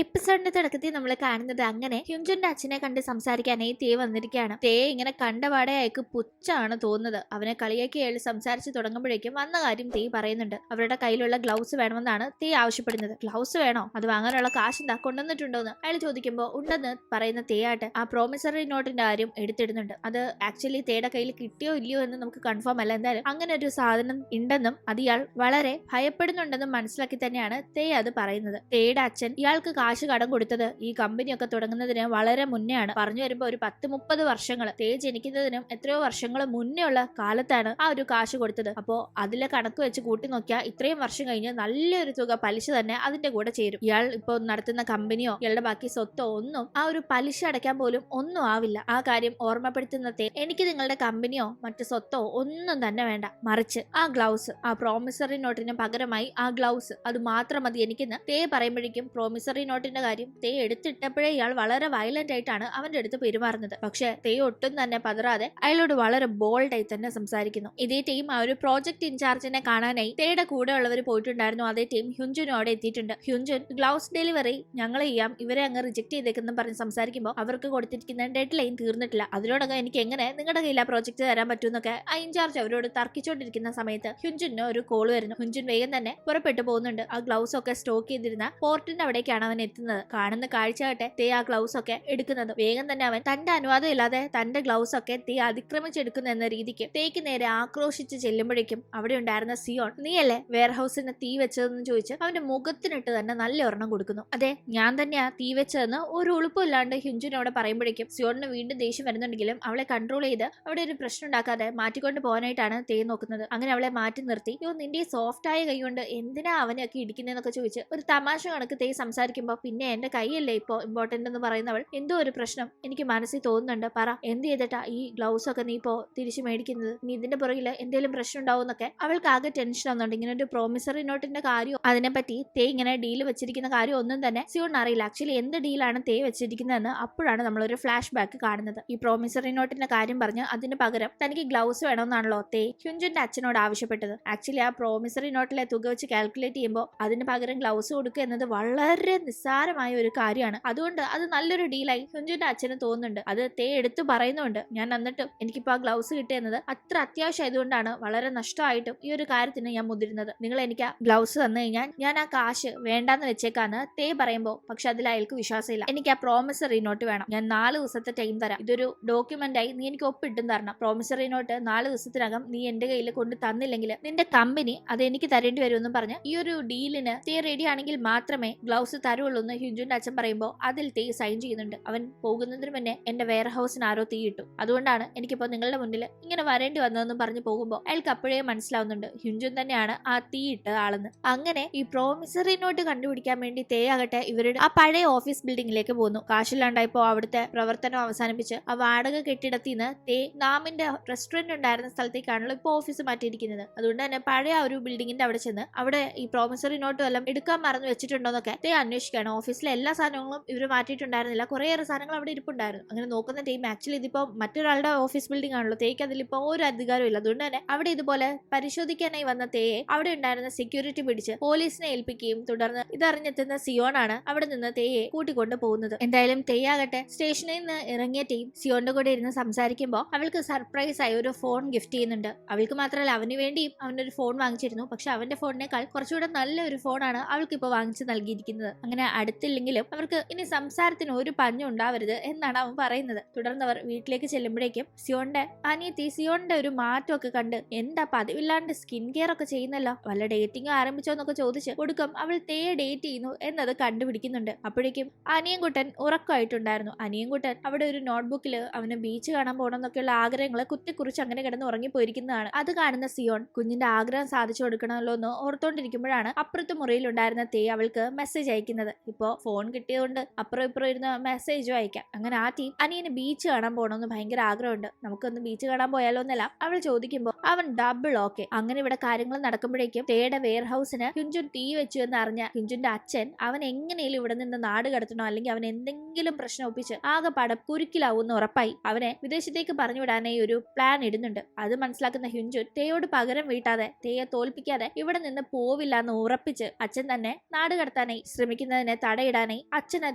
എപ്പിസോഡിന്റെ തുടക്കത്തിൽ നമ്മൾ കാണുന്നത് അങ്ങനെ ഹ്യുൻജുന്റെ അച്ഛനെ കണ്ട് സംസാരിക്കാനായി തേ വന്നിരിക്കുകയാണ്. തേ ഇങ്ങനെ കണ്ടപാടെ അയക്ക് പുച്ഛാണ് തോന്നുന്നത്. അവനെ കളിയാക്കി അയാൾ സംസാരിച്ച് തുടങ്ങുമ്പോഴേക്കും വന്ന കാര്യം തേ പറയുന്നുണ്ട്. അവരുടെ കയ്യിലുള്ള ഗ്ലൗസ് വേണമെന്നാണ് തേ ആവശ്യപ്പെടുന്നത്. ഗ്ലൗസ് വേണോ? അത് വാങ്ങാനുള്ള കാശ് എന്താ കൊണ്ടുവന്നിട്ടുണ്ടോന്ന് അയാൾ ചോദിക്കുമ്പോൾ ഉണ്ടെന്ന് പറയുന്ന തേ ആട്ടെ ആ പ്രോമിസറി നോട്ടിന്റെ കാര്യം എടുത്തിടുന്നുണ്ട്. അത് ആക്ച്വലി തേയുടെ കയ്യിൽ കിട്ടിയോ ഇല്ലയോ എന്ന് നമുക്ക് കൺഫേം അല്ല. എന്തായാലും അങ്ങനെ ഒരു സാധനം ഉണ്ടെന്നും അത് ഇയാൾ വളരെ ഭയപ്പെടുന്നുണ്ടെന്നും മനസ്സിലാക്കി തന്നെയാണ് തേ അത് പറയുന്നത്. തേയുടെ അച്ഛൻ ഇയാൾക്ക് കാശ് കടം കൊടുത്തത് ഈ കമ്പനിയൊക്കെ തുടങ്ങുന്നതിന് വളരെ മുന്നേ ആണ്. പറഞ്ഞു വരുമ്പോ ഒരു 10-30 വർഷങ്ങൾ തേ ജനിക്കുന്നതിനും എത്രയോ വർഷങ്ങൾ മുന്നേ ഉള്ള കാലത്താണ് ആ ഒരു കാശ് കൊടുത്തത്. അപ്പോ അതിലെ കണക്ക് വെച്ച് കൂട്ടി നോക്കിയാൽ ഇത്രയും വർഷം കഴിഞ്ഞ് നല്ലൊരു തുക പലിശ തന്നെ അതിന്റെ കൂടെ ചേരും. ഇയാൾ ഇപ്പൊ നടത്തുന്ന കമ്പനിയോ ഇയാളുടെ ബാക്കി സ്വത്തോ ഒന്നും ആ ഒരു പലിശ അടയ്ക്കാൻ പോലും ഒന്നും ആവില്ല. ആ കാര്യം ഓർമ്മപ്പെടുത്തുന്ന തേ എനിക്ക് നിങ്ങളുടെ കമ്പനിയോ മറ്റു സ്വത്തോ ഒന്നും തന്നെ വേണ്ട, മറിച്ച് ആ ഗ്ലൗസ്, ആ പ്രോമിസറി നോട്ടിന് പകരമായി ആ ഗ്ലൗസ് അത് മാത്രം മതി എനിക്കെന്ന് തേ പറയുമ്പോഴേക്കും പ്രോമിസറി നോട്ടിന്റെ കാര്യം തേ എടുത്തിട്ടപ്പോഴേ ഇയാൾ വളരെ വയലന്റ് ആയിട്ടാണ് അവന്റെ അടുത്ത് പെരുമാറുന്നത്. പക്ഷെ തേ ഒട്ടും തന്നെ പതറാതെ അയാളോട് വളരെ ബോൾഡ് ആയി തന്നെ സംസാരിക്കുന്നു. ഇതേ ടീം ആ ഒരു പ്രോജക്ട് ഇൻചാർജിനെ കാണാനായി തേയുടെ കൂടെ ഉള്ളവർ പോയിട്ടുണ്ടായിരുന്നു. അതേ ടീം ഹ്യുൻജുനും അവിടെ എത്തിയിട്ടുണ്ട്. ഹ്യുൻജുൻ ഗ്ലൗസ് ഡെലിവറി ഞങ്ങൾ ചെയ്യാം, ഇവരെ അങ്ങ് റിജക്ട് ചെയ്തേക്കെന്നും പറഞ്ഞ് സംസാരിക്കുമ്പോൾ അവർക്ക് കൊടുത്തിരിക്കുന്ന ഡെഡ് ലൈൻ തീർന്നിട്ടില്ല. അതിനോടൊക്കെ എനിക്ക് എങ്ങനെ നിങ്ങളുടെ കയ്യിൽ ആ പ്രോജക്ട് തരാൻ പറ്റുമെന്നൊക്കെ ആ ഇൻചാർജ് അവരോട് തർക്കിച്ചുകൊണ്ടിരിക്കുന്ന സമയത്ത് ഹ്യുൻജുന് ഒരു കോൾ വരുന്നു. ഹ്യുൻജുൻ വേഗം തന്നെ പുറപ്പെട്ടു പോകുന്നുണ്ട്. ആ ഗ്ലൗസ് ഒക്കെ സ്റ്റോക്ക് ചെയ്തിരുന്ന പോർട്ടിന്റെ അവിടേക്കാണ് അവൻ എത്തുന്നത്. കാണുന്ന കാഴ്ചയാട്ടെ തേ ആ ഗ്ലൗസ് ഒക്കെ എടുക്കുന്നത്. വേഗം തന്നെ അവൻ തന്റെ അനുവാദം ഇല്ലാതെ തന്റെ ഗ്ലൗസ് ഒക്കെ തേ അതിക്രമിച്ചെടുക്കുന്ന എന്ന രീതിക്ക് തേക്ക് നേരെ ആക്രോശിച്ച് ചെല്ലുമ്പോഴേക്കും അവിടെ ഉണ്ടായിരുന്ന സിയോൺ നീയല്ലേ വെയർഹൌസിന് തീ വെച്ചതെന്ന് ചോദിച്ച് അവന്റെ മുഖത്തിനിട്ട് തന്നെ നല്ല ഒരെണ്ണം കൊടുക്കുന്നു. അതെ, ഞാൻ തന്നെയാ തീ വെച്ചതെന്ന് ഒരു ഉളുപ്പില്ലാണ്ട് ഹ്യുൻജുനോട് പറയുമ്പോഴേക്കും സിയോണിന് വീണ്ടും ദേഷ്യം വരുന്നുണ്ടെങ്കിലും അവളെ കൺട്രോൾ ചെയ്ത് അവിടെ ഒരു പ്രശ്നം ഉണ്ടാക്കാതെ മാറ്റിക്കൊണ്ട് പോകാനായിട്ടാണ് തേ നോക്കുന്നത്. അങ്ങനെ അവളെ മാറ്റി നിർത്തി നിന്റെ സോഫ്റ്റ് ആയ കൈ കൊണ്ട് എന്തിനാ അവനെയൊക്കെ ഇടിക്കുന്നതെന്നൊക്കെ ചോദിച്ച് ഒരു തമാശ കണക്ക് തേ സംസാരിക്കുമ്പോൾ പിന്നെ എന്റെ കൈയല്ലേ ഇപ്പോ ഇമ്പോർട്ടന്റ് എന്ന് പറയുന്നവൾ എന്തോ ഒരു പ്രശ്നം എനിക്ക് മനസ്സിൽ തോന്നുന്നുണ്ട്, പറ എന്ത് ചെയ്തിട്ടാ ഈ ഗ്ലൗസ് ഒക്കെ നീ ഇപ്പോ തിരിച്ചു മേടിക്കുന്നത്? നീ ഇതിന്റെ പുറകില് എന്തെങ്കിലും പ്രശ്നം ഉണ്ടാവും എന്നൊക്കെ അവൾക്ക് ആകെ ടെൻഷൻ ആവുന്നുണ്ട്. ഇങ്ങനെ ഒരു പ്രോമിസറി നോട്ടിന്റെ കാര്യം അതിനെപ്പറ്റി തേ ഇങ്ങനെ ഡീല് വെച്ചിരിക്കുന്ന കാര്യം ഒന്നും തന്നെ സിയോൺ അറിയില്ല. ആക്ച്വലി എന്ത് ഡീലാണ് തേ വെച്ചിരിക്കുന്നതെന്ന് അപ്പോഴാണ് നമ്മളൊരു ഫ്ലാഷ് ബാക്ക് കാണുന്നത്. ഈ പ്രോമിസറി നോട്ടിന്റെ കാര്യം പറഞ്ഞ് അതിന് പകരം തനിക്ക് ഗ്ലൗസ് വേണമെന്നാണല്ലോ തേ ഹ്യുൻജുന്റെ അച്ഛനോട് ആവശ്യപ്പെട്ടത്. ആക്ച്വലി ആ പ്രോമിസറി നോട്ടിലെ തുക വെച്ച് കാൽക്കുലേറ്റ് ചെയ്യുമ്പോൾ അതിന് പകരം ഗ്ലൗസ് കൊടുക്കുക എന്നത് വളരെ നിസ്സാരമായ ഒരു കാര്യമാണ്. അതുകൊണ്ട് അത് നല്ലൊരു ഡീലായി ഹ്യുൻജുന്റെ അച്ഛന് തോന്നുന്നുണ്ട്. അത് തേ എടുത്തു പറയുന്നുണ്ട്. ഞാൻ എന്നിട്ടും എനിക്കിപ്പോ ആ ഗ്ലൗസ് കിട്ടിയെന്നത് അത്ര അത്യാവശ്യമായതുകൊണ്ടാണ് വളരെ നഷ്ടമായിട്ടും ഈ ഒരു കാര്യത്തിന് ഞാൻ മുതിരുന്നത്. നിങ്ങൾ എനിക്ക് ആ ഗ്ലൗസ് തന്നു കഴിഞ്ഞാൽ ഞാൻ ആ കാശ് വേണ്ടാന്ന് വെച്ചേക്കാന്ന് തേ പറയുമ്പോൾ പക്ഷെ അതിൽ അയാൾക്ക് വിശ്വാസമില്ല. എനിക്ക് ആ പ്രോമിസറി നോട്ട് വേണം. ഞാൻ 4 ദിവസത്തെ ടൈം തരാം. ഇതൊരു ഡോക്യുമെന്റ് ആയി നീ എനിക്ക് ഒപ്പിട്ടും തരണം. പ്രോമിസറി നോട്ട് 4 ദിവസത്തിനകം നീ എന്റെ കയ്യിൽ കൊണ്ട് തന്നില്ലെങ്കിൽ നിന്റെ കമ്പനി അത് എനിക്ക് തരേണ്ടി വരുമെന്നും പറഞ്ഞ് ഈ ഒരു ഡീലിന് തേ റെഡി ആണെങ്കിൽ മാത്രമേ ഗ്ലൗസ് തരുള്ളൂ എന്ന് ഹ്യുൻജുന്റെ അച്ഛൻ പറയുമ്പോൾ അതിൽ തേ സൈൻ ചെയ്യുന്നുണ്ട്. അവൻ പോകുന്നതിന് മുന്നേ എന്റെ വെയർ ഹൗസിന് ആരോ തീയിട്ടു, അതുകൊണ്ടാണ് എനിക്കിപ്പോ നിങ്ങളുടെ മുന്നിൽ ഇങ്ങനെ വരേണ്ടി വന്നതെന്നും പറഞ്ഞു പോകുമ്പോൾ അയാൾക്ക് അപ്പോഴേ മനസ്സിലാവുന്നുണ്ട് ഹ്യുൻജുൻ തന്നെയാണ് ആ തീയിട്ട ആളെന്ന്. അങ്ങനെ ഈ പ്രോമിസറി നോട്ട് കണ്ടുപിടിക്കാൻ വേണ്ടി തേ ആകട്ടെ ഇവരുടെ ആ പഴയ ഓഫീസ് ബിൽഡിംഗിലേക്ക് പോകുന്നു. കാശില്ലാണ്ടായപ്പോ അവിടുത്തെ പ്രവർത്തനം അവസാനിപ്പിച്ച് ആ വാടക കെട്ടിടത്തിൽ നിന്ന് തേ നാമിന്റെ റെസ്റ്റോറന്റ് ഉണ്ടായിരുന്ന സ്ഥലത്തേക്കാണല്ലോ ഇപ്പൊ ഓഫീസ് മാറ്റിയിരിക്കുന്നത്. അതുകൊണ്ട് തന്നെ പഴയ ഒരു ബിൽഡിങ്ങിന്റെ അവിടെ ചെന്ന് അവിടെ ഈ പ്രോമിസറി നോട്ട് എല്ലാം എടുക്കാൻ മറന്നു വെച്ചിട്ടുണ്ടോന്നൊക്കെ തേ അന്വേഷിക്കുകയാണ്. ഓഫീസിലെ എല്ലാ സാധനങ്ങളും ഇവർ മാറ്റിയിട്ടുണ്ടായിരുന്നില്ല, കുറേയേറെ സാധനങ്ങൾ അവിടെ ഇരിപ്പുണ്ടായിരുന്നു. അങ്ങനെ നോക്കുന്ന ടീം ആക്ച്വലി ഇതിപ്പോ മറ്റൊരാളുടെ ഓഫീസ് ബിൽഡിംഗ് ആണല്ലോ, തേക്ക് അതിലിപ്പോ ഒരു അധികാരവും ഇല്ല. അതുകൊണ്ട് തന്നെ അവിടെ ഇതുപോലെ പരിശോധിക്കാനായി വന്ന തേയെ അവിടെ ഉണ്ടായിരുന്ന സെക്യൂരിറ്റി പിടിച്ച് പോലീസിനെ ഏൽപ്പിക്കുകയും തുടർന്ന് ഇതറിഞ്ഞെത്തുന്ന സിയോണാണ് അവിടെ നിന്ന് തേയെ കൂട്ടിക്കൊണ്ട് പോകുന്നത്. എന്തായാലും തേയാകട്ടെ സ്റ്റേഷനിൽ നിന്ന് ഇറങ്ങിയ ടീം സിയോന്റെ കൂടെ ഇരുന്ന് സംസാരിക്കുമ്പോൾ അവൾക്ക് സർപ്രൈസ് ആയി ഒരു ഫോൺ ഗിഫ്റ്റ് ചെയ്യുന്നുണ്ട്. അവൾക്ക് മാത്രമല്ല അവന് വേണ്ടിയും അവനൊരു ഫോൺ വാങ്ങിച്ചിരുന്നു. പക്ഷെ അവന്റെ ഫോണിനേക്കാൾ കുറച്ചുകൂടെ നല്ലൊരു ഫോണാണ് അവൾക്ക് ഇപ്പോൾ വാങ്ങിച്ചു നൽകിയിരിക്കുന്നത്. അങ്ങനെ അടുത്തില്ലെങ്കിലും അവർക്ക് ഇനി സംസാരത്തിന് ഒരു പഞ്ഞും ഉണ്ടാവരുത് എന്നാണ് അവൻ പറയുന്നത്. തുടർന്ന് അവർ വീട്ടിലേക്ക് ചെല്ലുമ്പോഴേക്കും സിയോന്റെ അനിയത്തി സിയോന്റെ ഒരു മാറ്റമൊക്കെ കണ്ട് എന്താ പതിവില്ലാണ്ട് സ്കിൻ കെയർ ഒക്കെ ചെയ്യുന്നല്ലോ, വല്ല ഡേറ്റിംഗ് ആരംഭിച്ചോ എന്നൊക്കെ ചോദിച്ച് കൊടുക്കും അവൾ തേയെ ഡേറ്റ് ചെയ്യുന്നു എന്നത് കണ്ടുപിടിക്കുന്നുണ്ട്. അപ്പോഴേക്കും അനിയൻകുട്ടൻ ഉറക്കമായിട്ടുണ്ടായിരുന്നു. അനിയൻകുട്ടൻ അവിടെ ഒരു നോട്ട്ബുക്കിൽ അവന് ബീച്ച് കാണാൻ പോകണം എന്നൊക്കെയുള്ള ആഗ്രഹങ്ങളെ കുത്തിക്കുറിച്ച് അങ്ങനെ കിടന്ന് ഉറങ്ങിപ്പോയിരിക്കുന്നതാണ്. അത് കാണുന്ന സിയോൺ കുഞ്ഞിന്റെ ആഗ്രഹം സാധിച്ചു കൊടുക്കണമല്ലോ എന്ന് ഓർത്തോണ്ടിരിക്കുമ്പോഴാണ് അപ്പുറത്തെ മുറിയിലുണ്ടായിരുന്ന തേ അവൾക്ക് മെസ്സേജ് അയക്കുന്നത്. ഇപ്പോ ഫോൺ കിട്ടിയതുകൊണ്ട് അപ്പുറം ഇപ്പുറം ഇരുന്ന് മെസ്സേജും അയക്കാം. അങ്ങനെ ആ ടീം അനിയന് ബീച്ച് കാണാൻ പോകണമെന്ന് ഭയങ്കര ആഗ്രഹമുണ്ട്, നമുക്കൊന്ന് ബീച്ച് കാണാൻ പോയാലോ എന്നല്ല അവൾ ചോദിക്കുമ്പോൾ അവൻ ഡബിൾ ഓക്കെ. അങ്ങനെ ഇവിടെ കാര്യങ്ങൾ നടക്കുമ്പോഴേക്കും തേയുടെ വെയർ ഹൗസിന് ഹ്യുൻജുൻ തീ വെച്ചു എന്ന് അറിഞ്ഞ ഹ്യുൻജുന്റെ അച്ഛൻ അവൻ എങ്ങനെയും ഇവിടെ നിന്ന് നാട് കടത്തണോ അല്ലെങ്കിൽ അവൻ എന്തെങ്കിലും പ്രശ്നം ഒപ്പിച്ച് ആകെ കുരുക്കിലാവുന്ന ഉറപ്പായി അവനെ വിദേശത്തേക്ക് പറഞ്ഞു വിടാനായി ഒരു പ്ലാൻ ഇടുന്നുണ്ട്. അത് മനസ്സിലാക്കുന്ന ഹ്യുൻജുൻ തേയോട് പകരം വീട്ടാതെ തേയെ തോൽപ്പിക്കാതെ ഇവിടെ നിന്ന് പോവില്ല എന്ന് ഉറപ്പിച്ച് അച്ഛൻ തന്നെ നാട് കടത്താനായി ശ്രമിക്കുന്നത് പോകുന്നതിനെ തടയിടാനായി അച്ഛനെ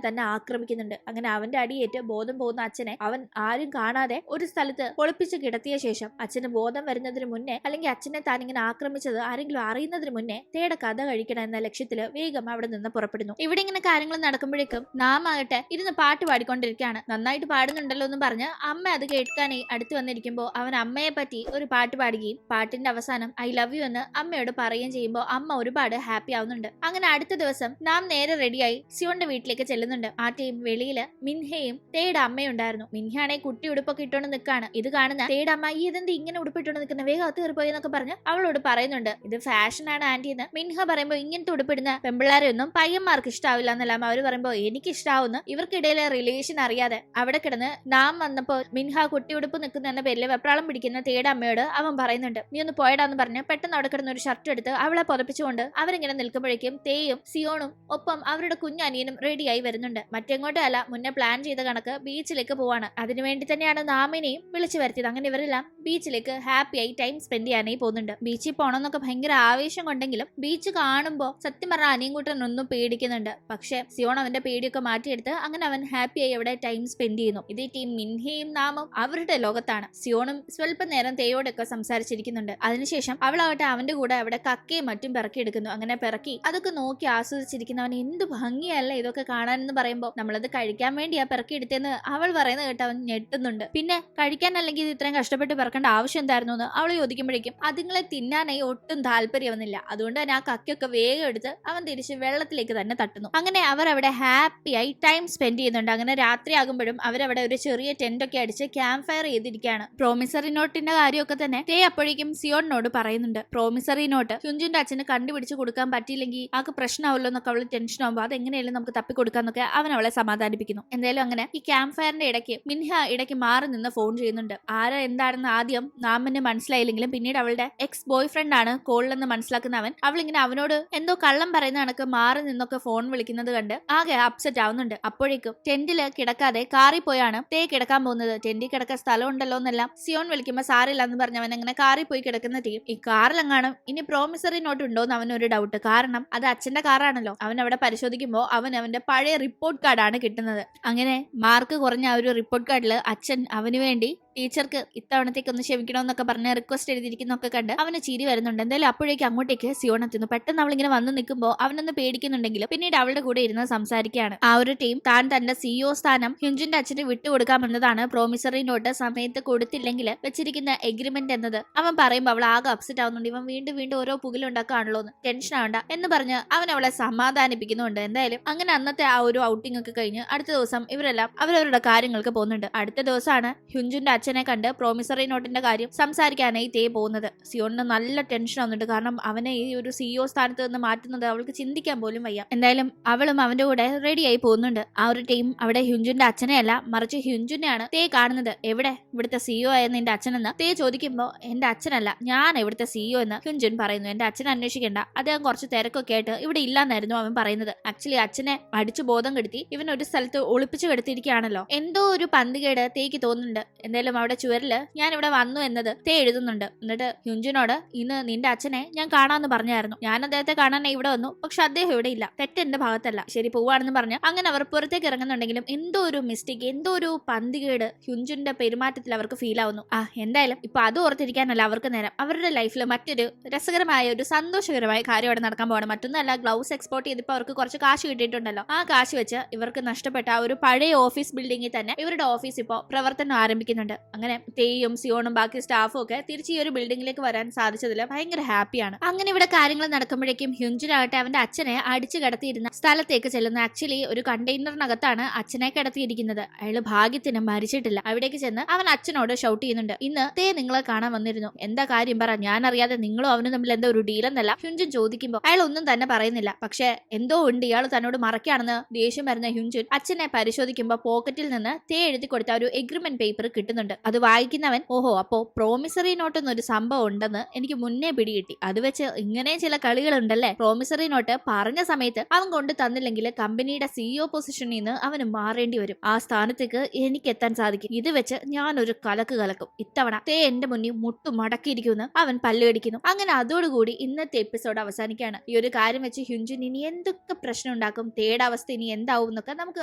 തന്നെ ആക്രമിക്കുന്നുണ്ട്. അങ്ങനെ അവന്റെ അടിയേറ്റ് ബോധം പോകുന്ന അച്ഛനെ അവൻ ആരും കാണാതെ ഒരു സ്ഥലത്ത് ഒളിപ്പിച്ച് കിടത്തിയ ശേഷം അച്ഛന് ബോധം വരുന്നതിന് മുന്നേ, അല്ലെങ്കിൽ അച്ഛനെ താൻ ഇങ്ങനെ ആക്രമിച്ചത് ആരെങ്കിലും അറിയുന്നതിന് മുന്നേ തേയുടെ കഥ കഴിക്കണം എന്ന ലക്ഷ്യത്തില് വേഗം അവിടെ നിന്ന് പുറപ്പെടുന്നു. ഇവിടെ ഇങ്ങനെ കാര്യങ്ങൾ നടക്കുമ്പോഴേക്കും നാം ആകട്ടെ ഇരുന്ന് പാട്ട് പാടിക്കൊണ്ടിരിക്കുകയാണ്. നന്നായിട്ട് പാടുന്നുണ്ടല്ലോ എന്ന് പറഞ്ഞ് അമ്മ അത് കേൾക്കാനായി അടുത്ത് വന്നിരിക്കുമ്പോൾ അവൻ അമ്മയെ പറ്റി ഒരു പാട്ട് പാടുകയും പാട്ടിന്റെ അവസാനം ഐ ലവ് യു എന്ന് അമ്മയോട് പറയുകയും ചെയ്യുമ്പോൾ അമ്മ ഒരുപാട് ഹാപ്പി ആവുന്നുണ്ട്. അങ്ങനെ അടുത്ത ദിവസം നാം നേരെ റെഡിയായി സിയോന്റെ വീട്ടിലേക്ക് ചെല്ലുന്നുണ്ട്. ആ ടീം വെളിയില് മിൻഹയും തേയുടെ അമ്മയും ഉണ്ടായിരുന്നു. മിൻഹയാണെങ്കിൽ കുട്ടി ഉടുപ്പൊക്കെ ഇട്ടോണ്ട് നിൽക്കാണ്. ഇത് കാണുന്ന തേയുടെ അമ്മ ഈ ഇതെന്ത് ഇങ്ങനെ ഉടുപ്പിട്ടോണ്ട് നിൽക്കുന്ന, വേഗം അകത്ത് കയറിപ്പോയി എന്നൊക്കെ പറഞ്ഞ് അവളോട് പറയുന്നുണ്ട്. ഇത് ഫാഷനാണ് ആന്റി എന്ന് മിൻഹ പറയുമ്പോൾ ഇങ്ങനത്തെ ഉടുപ്പിടുന്ന പെമ്പിള്ളാരെ ഒന്നും പയ്യന്മാർക്ക് ഇഷ്ടാവില്ല എന്നെല്ലാം അവർ പറയുമ്പോൾ എനിക്ക് ഇഷ്ടാവുന്നു. ഇവർക്കിടയിലെ റിലേഷൻ അറിയാതെ അവിടെ കിടന്ന് നാം വന്നപ്പോ മിൻഹ കുട്ടി ഉടുപ്പ് നിൽക്കുന്ന എന്ന പേരിൽ വെപ്രാളം പിടിക്കുന്ന തേയുടെ അമ്മയോട് അവൻ പറയുന്നുണ്ട് നീ ഒന്ന് പോയടാന്ന് പറഞ്ഞ് പെട്ടെന്ന് അവിടെ കിടന്ന ഒരു ഷർട്ട് എടുത്ത് അവളെ പുതപ്പിച്ചുകൊണ്ട് അവരിങ്ങനെ നിൽക്കുമ്പോഴേക്കും തേയും സിയോണും ഒപ്പം അവരുടെ കുഞ്ഞനിയനും റെഡിയായി വരുന്നുണ്ട്. മറ്റെങ്ങോട്ടും അല്ല, മുന്നേ പ്ലാൻ ചെയ്ത കണക്ക് ബീച്ചിലേക്ക് പോവാണ്. അതിനുവേണ്ടി തന്നെയാണ് നാമിനെയും വിളിച്ചു വരുത്തിയത്. അങ്ങനെ ഇവരെല്ലാം ബീച്ചിലേക്ക് ഹാപ്പിയായി ടൈം സ്പെൻഡ് ചെയ്യാനായി പോകുന്നുണ്ട്. ബീച്ചിൽ പോകണമെന്നൊക്കെ ഭയങ്കര ആവേശം കൊണ്ടെങ്കിലും ബീച്ച് കാണുമ്പോൾ സത്യം പറഞ്ഞ അനിയൻകുട്ടൻ ഒന്നും പേടിക്കുന്നുണ്ട്. പക്ഷെ സിയോൺ അവന്റെ പേടിയൊക്കെ മാറ്റിയെടുത്ത് അങ്ങനെ അവൻ ഹാപ്പിയായി അവിടെ ടൈം സ്പെൻഡ് ചെയ്യുന്നു. ഇതേ ടീം മിൻഹയും നാമും അവരുടെ ലോകത്താണ്. സിയോണും സ്വല്പം നേരം തേയോടൊക്കെ സംസാരിച്ചിരിക്കുന്നുണ്ട്. അതിനുശേഷം അവളാവട്ടെ അവന്റെ കൂടെ അവിടെ കക്കയും മറ്റും പിറക്കിയെടുക്കുന്നു. അങ്ങനെ പിറക്കി അതൊക്കെ നോക്കി ആസ്വദിച്ചിരിക്കുന്നവൻ എന്ത് ഭംഗിയല്ല ഇതൊക്കെ കാണാനെന്ന് പറയുമ്പോൾ നമ്മളത് കഴിക്കാൻ വേണ്ടിയാ പിറക്കിയെടുത്തെന്ന് അവൾ പറയുന്നത് കേട്ട് അവൻ ഞെട്ടുന്നുണ്ട്. പിന്നെ കഴിക്കാൻ അല്ലെങ്കിൽ ഇത് ഇത്രയും കഷ്ടപ്പെട്ട് പിറക്കേണ്ട ആവശ്യം എന്തായിരുന്നു എന്ന് അവൾ ചോദിക്കുമ്പോഴേക്കും അതുങ്ങളെ തിന്നാനായി ഒട്ടും താല്പര്യമൊന്നുമില്ല. അതുകൊണ്ട് തന്നെ ആ കക്കയൊക്കെ വേഗം എടുത്ത് അവൻ തിരിച്ച് വെള്ളത്തിലേക്ക് തന്നെ തട്ടുന്നു. അങ്ങനെ അവർ അവിടെ ഹാപ്പിയായി ടൈം സ്പെൻഡ് ചെയ്യുന്നുണ്ട്. അങ്ങനെ രാത്രി ആകുമ്പോഴും അവരവിടെ ഒരു ചെറിയ ടെന്റ് ഒക്കെ അടിച്ച് ക്യാമ്പ് ഫയർ ചെയ്തിരിക്കുകയാണ്. പ്രോമിസറി നോട്ടിന്റെ കാര്യമൊക്കെ തന്നെ തേ അപ്പോഴേക്കും സിയോണിനോട് പറയുന്നുണ്ട്. പ്രോമിസറി നോട്ട് ഹ്യുഞ്ചിന്റെ അച്ഛന് കണ്ടുപിടിച്ച് കൊടുക്കാൻ പറ്റിയില്ലെങ്കിൽ ആൾക്ക് പ്രശ്നമാവല്ലോ എന്നൊക്കെ അവൾ ടെൻഷൻ ആകുമ്പോൾ അതെങ്ങനെയാലും നമുക്ക് തപ്പിക്കൊടുക്കാന്നൊക്കെ അവൻ അവളെ സമാധാനിപ്പിക്കുന്നു. എന്തായാലും അങ്ങനെ ഈ ക്യാമ്പ് ഫയറിന്റെ ഇടയ്ക്ക് മിൻഹ ഇടയ്ക്ക് മാറി നിന്ന് ഫോൺ ചെയ്യുന്നുണ്ട്. ആരാ എന്താണെന്ന് ആദ്യം നാമിന് മനസ്സിലായില്ലെങ്കിലും പിന്നീട് അവളുടെ എക്സ് ബോയ് ഫ്രണ്ട് ആണ് കോളിലെന്ന് മനസ്സിലാക്കുന്ന അവളിങ്ങനെ അവനോട് എന്തോ കള്ളം പറയുന്ന കണക്ക് മാറി നിന്നൊക്കെ ഫോൺ വിളിക്കുന്നത് കണ്ട് ആകെ അപ്സെറ്റ് ആവുന്നുണ്ട്. അപ്പോഴേക്കും ടെന്റില് കിടക്കാതെ കാറിൽ പോയാണ് തേ കിടക്കാൻ പോകുന്നത്. ടെന്റിൽ കിടക്കാൻ സ്ഥലം ഉണ്ടല്ലോ എന്നെല്ലാം സിയോൺ വിളിക്കുമ്പോൾ സാരില്ല എന്ന് പറഞ്ഞവൻ അങ്ങനെ കാറിൽ പോയി കിടക്കുന്ന ടീം ഈ കാറിലെങ്ങാനും ഇനി പ്രോമിസറി നോട്ട് ഉണ്ടോ എന്ന് അവനൊരു ഡൗട്ട്. കാരണം അത് അച്ഛന്റെ കാറാണല്ലോ. അവൻ അവിടെ പരിശോധിക്കുമ്പോൾ അവന്റെ പഴയ റിപ്പോർട്ട് കാർഡാണ് കിട്ടുന്നത്. അങ്ങനെ മാർക്ക് കുറഞ്ഞ ആ ഒരു റിപ്പോർട്ട് കാർഡിൽ അച്ഛൻ അവന് വേണ്ടി ടീച്ചർക്ക് ഇത്തവണത്തേക്ക് ഒന്ന് ക്ഷമിക്കണമെന്നൊക്കെ പറഞ്ഞ് റിക്വസ്റ്റ് എഴുതിയിരിക്കുന്നൊക്കെ കണ്ട് അവന് ചിരി വരുന്നുണ്ട്. എന്തായാലും അപ്പോഴേക്കും അങ്ങോട്ടേക്ക് സിയോൺ എത്തുന്നു. പെട്ടെന്ന് അവളിങ്ങനെ വന്ന് നിൽക്കുമ്പോൾ അവനൊന്ന് പേടിക്കുന്നുണ്ടെങ്കിലും പിന്നീട് അവളുടെ കൂടെ ഇരുന്ന് സംസാരിക്കുകയാണ്. ആ ഒരു ടീം താൻ തന്റെ സിഇഒ സ്ഥാനം ഹ്യുഞ്ചിന്റെ അച്ഛന് വിട്ടുകൊടുക്കാമെന്നതാണ് പ്രോമിസറി നോട്ട് സമയത്ത് കൊടുത്തില്ലെങ്കിൽ വെച്ചിരിക്കുന്ന എഗ്രിമെന്റ് എന്നത്. അവൻ പറയുമ്പോൾ അവൾ ആകെ അപ്സെറ്റ് ആവുന്നുണ്ട്. ഇവൻ വീണ്ടും വീണ്ടും ഓരോ പുകിലുണ്ടാക്കുകയാണല്ലോ എന്ന്, ടെൻഷൻ ആവണ്ട എന്ന് പറഞ്ഞ് അവൻ അവളെ സമാധാനിപ്പിക്കുന്നുണ്ട്. എന്തായാലും അങ്ങനെ അന്നത്തെ ആ ഒരു ഔട്ടിംഗ് ഒക്കെ കഴിഞ്ഞ് അടുത്ത ദിവസം ഇവരെല്ലാം അവരവരുടെ കാര്യങ്ങൾക്ക് പോകുന്നുണ്ട്. അടുത്ത ദിവസമാണ് ഹ്യുഞ്ചിന്റെ അച്ഛനെ കണ്ട് പ്രോമിസറി നോട്ടിന്റെ കാര്യം സംസാരിക്കാനായി തേ പോകുന്നത്. സിയോണിന് നല്ല ടെൻഷൻ വന്നിട്ട്, കാരണം അവനെ ഈ ഒരു സിഇഒ സ്ഥാനത്ത് നിന്ന് മാറ്റുന്നത് അവൾക്ക് ചിന്തിക്കാൻ പോലും വയ്യ. എന്തായാലും അവളും അവന്റെ കൂടെ റെഡിയായി പോകുന്നുണ്ട്. ആ ഒരു ടീം അവിടെ ഹ്യുഞ്ചിന്റെ അച്ഛനെയല്ല മറിച്ച് ഹ്യുഞ്ചിനെയാണ് തേ കാണുന്നത്. എവിടെ ഇവിടുത്തെ സിഇഒ ആയ നിന്റെ അച്ഛനെന്ന് തേ ചോദിക്കുമ്പോൾ എന്റെ അച്ഛനല്ല, ഞാൻ ഇവിടുത്തെ സിഇഒ എന്ന് ഹ്യുഞ്ചിൻ പറയുന്നു. എന്റെ അച്ഛനെ അന്വേഷിക്കേണ്ട, അദ്ദേഹം കുറച്ച് തിരക്കൊക്കെ ആയിട്ട് ഇവിടെ ഇല്ലാന്നായിരുന്നു അവൻ പറയുന്നത്. ആക്ച്വലി അച്ഛനെ അടിച്ചു ബോധം കെടുത്തി ഇവൻ ഒരു സ്ഥലത്ത് ഒളിപ്പിച്ചു കെടുത്തിരിക്കുകയാണല്ലോ. എന്തോ ഒരു പന്തികേട് തേക്ക് തോന്നുന്നുണ്ട്. എന്തായാലും അവിടെ ചുവരില് ഞാൻ ഇവിടെ വന്നു എന്നത് തേ എഴുതുന്നുണ്ട്. എന്നിട്ട് ഹ്യുഞ്ചിനോട് ഇന്ന് നിന്റെ അച്ഛനെ ഞാൻ കാണാന്ന് പറഞ്ഞായിരുന്നു. ഞാൻ അദ്ദേഹത്തെ കാണാനായി ഇവിടെ വന്നു, പക്ഷെ അദ്ദേഹം ഇവിടെ ഇല്ല. തെറ്റ് എന്റെ ഭാഗത്തല്ല, ശരി പോവാണെന്ന് പറഞ്ഞ് അങ്ങനെ അവർ പുറത്തേക്ക് ഇറങ്ങുന്നുണ്ടെങ്കിലും എന്തോ ഒരു മിസ്റ്റേക്ക്, എന്തോ ഒരു പന്തികേട് ഹ്യുഞ്ചിന്റെ പെരുമാറ്റത്തിൽ അവർക്ക് ഫീൽ ആവുന്നു. എന്തായാലും ഇപ്പൊ അത് ഓർത്തിരിക്കാനല്ല അവർക്ക് നേരം. അവരുടെ ലൈഫിൽ മറ്റൊരു രസകരമായ ഒരു സന്തോഷകരമായ കാര്യം അവിടെ നടക്കാൻ പോകണം. മറ്റൊന്നല്ല, ഗ്ലൗസ് എക്സ്പോർട്ട് ചെയ്തിപ്പോ അവർക്ക് കുറച്ച് കാശ് കിട്ടിയിട്ടുണ്ടല്ലോ. ആ കാശ് വെച്ച് ഇവർക്ക് നഷ്ടപ്പെട്ട ആ ഒരു പഴയ ഓഫീസ് ബിൽഡിംഗിൽ തന്നെ ഇവരുടെ ഓഫീസ് ഇപ്പോൾ പ്രവർത്തനം ആരംഭിക്കുന്നുണ്ട്. അങ്ങനെ തേയും സിയോണും ബാക്കി സ്റ്റാഫും ഒക്കെ തിരിച്ച് ഈ ഒരു ബിൽഡിംഗിലേക്ക് വരാൻ സാധിച്ചതിൽ ഭയങ്കര ഹാപ്പിയാണ്. അങ്ങനെ ഇവിടെ കാര്യങ്ങൾ നടക്കുമ്പോഴേക്കും ഹ്യുഞ്ചിനാകട്ടെ അവന്റെ അച്ഛനെ അടിച്ചു കിടത്തിയിരുന്ന സ്ഥലത്തേക്ക് ചെല്ലുന്ന. ആക്ച്വലി ഒരു കണ്ടെയ്നറിനകത്താണ് അച്ഛനെ കിടത്തിയിരിക്കുന്നത്. അയാള് ഭാഗ്യത്തിന് മരിച്ചിട്ടില്ല. അവിടേക്ക് ചെന്ന് അവൻ അച്ഛനോട് ഷൗട്ട് ചെയ്യുന്നുണ്ട്, ഇന്ന് തേ നിങ്ങളെ കാണാൻ വന്നിരുന്നു, എന്താ കാര്യം പറ, ഞാൻ അറിയാതെ നിങ്ങളും അവനും തമ്മിൽ എന്തോ ഒരു ഡീലെന്നല്ല ഹ്യുഞ്ചിൻ ചോദിക്കുമ്പോൾ അയാൾ ഒന്നും തന്നെ പറയുന്നില്ല. പക്ഷെ എന്തോ ഉണ്ട്, ഇയാൾ തന്നോട് മറക്കാണെന്ന് ദേഷ്യം വരുന്ന ഹ്യുഞ്ചിൻ അച്ഛനെ പരിശോധിക്കുമ്പോൾ പോക്കറ്റിൽ നിന്ന് തേ എഴുതി കൊടുത്ത ഒരു എഗ്രിമെന്റ് പേപ്പർ കിട്ടുന്നുണ്ട്. വായിക്കുന്നുണ്ട്. അത് വായിക്കുന്നവൻ ഓഹോ അപ്പോ പ്രോമിസറി നോട്ട് എന്നൊരു സംഭവം ഉണ്ടെന്ന് എനിക്ക് മുന്നേ പിടികിട്ടി. അത് വെച്ച് ഇങ്ങനെ ചില കളികളുണ്ടല്ലേ. പ്രോമിസറി നോട്ട് പറഞ്ഞ സമയത്ത് അവൻ കൊണ്ട് തന്നില്ലെങ്കിൽ കമ്പനിയുടെ സിഇഒ പൊസിഷനിൽ നിന്ന് അവന് മാറേണ്ടി വരും. ആ സ്ഥാനത്തേക്ക് എനിക്ക് എത്താൻ സാധിക്കും. ഇത് വെച്ച് ഞാനൊരു കലക്ക് കലക്കും. ഇത്തവണ തേ എന്റെ മുന്നിൽ മുട്ടു മടക്കിയിരിക്കുമെന്ന് അവൻ പല്ലുകടിക്കുന്നു. അങ്ങനെ അതോടുകൂടി ഇന്നത്തെ എപ്പിസോഡ് അവസാനിക്കുകയാണ്. ഈ ഒരു കാര്യം വെച്ച് ഹ്യുൻജുൻ ഇനി എന്തൊക്കെ പ്രശ്നം ഉണ്ടാക്കും, തേയുടെ അവസ്ഥ ഇനി എന്താവും എന്നൊക്കെ നമുക്ക്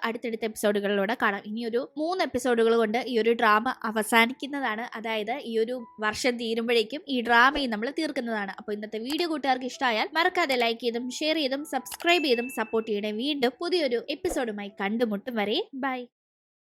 അടുത്തടുത്ത എപ്പിസോഡുകളിലൂടെ കാണാം. ഇനി ഒരു 3 എപ്പിസോഡുകൾ കൊണ്ട് ഈ ഒരു ഡ്രാമ അവസാനിക്കുന്നതാണ്. അതായത് ഈ ഒരു വർഷം തീരുമ്പോഴേക്കും ഈ ഡ്രാമയും നമ്മൾ തീർക്കുന്നതാണ്. അപ്പോൾ ഇന്നത്തെ വീഡിയോ കൂട്ടുകാർക്ക് ഇഷ്ടമായാൽ മറക്കാതെ ലൈക്ക് ചെയ്തും ഷെയർ ചെയ്തും സബ്സ്ക്രൈബ് ചെയ്തും സപ്പോർട്ട് ചെയ്യണേ. വീണ്ടും പുതിയൊരു എപ്പിസോഡുമായി കണ്ടുമുട്ടും വരെ ബൈ.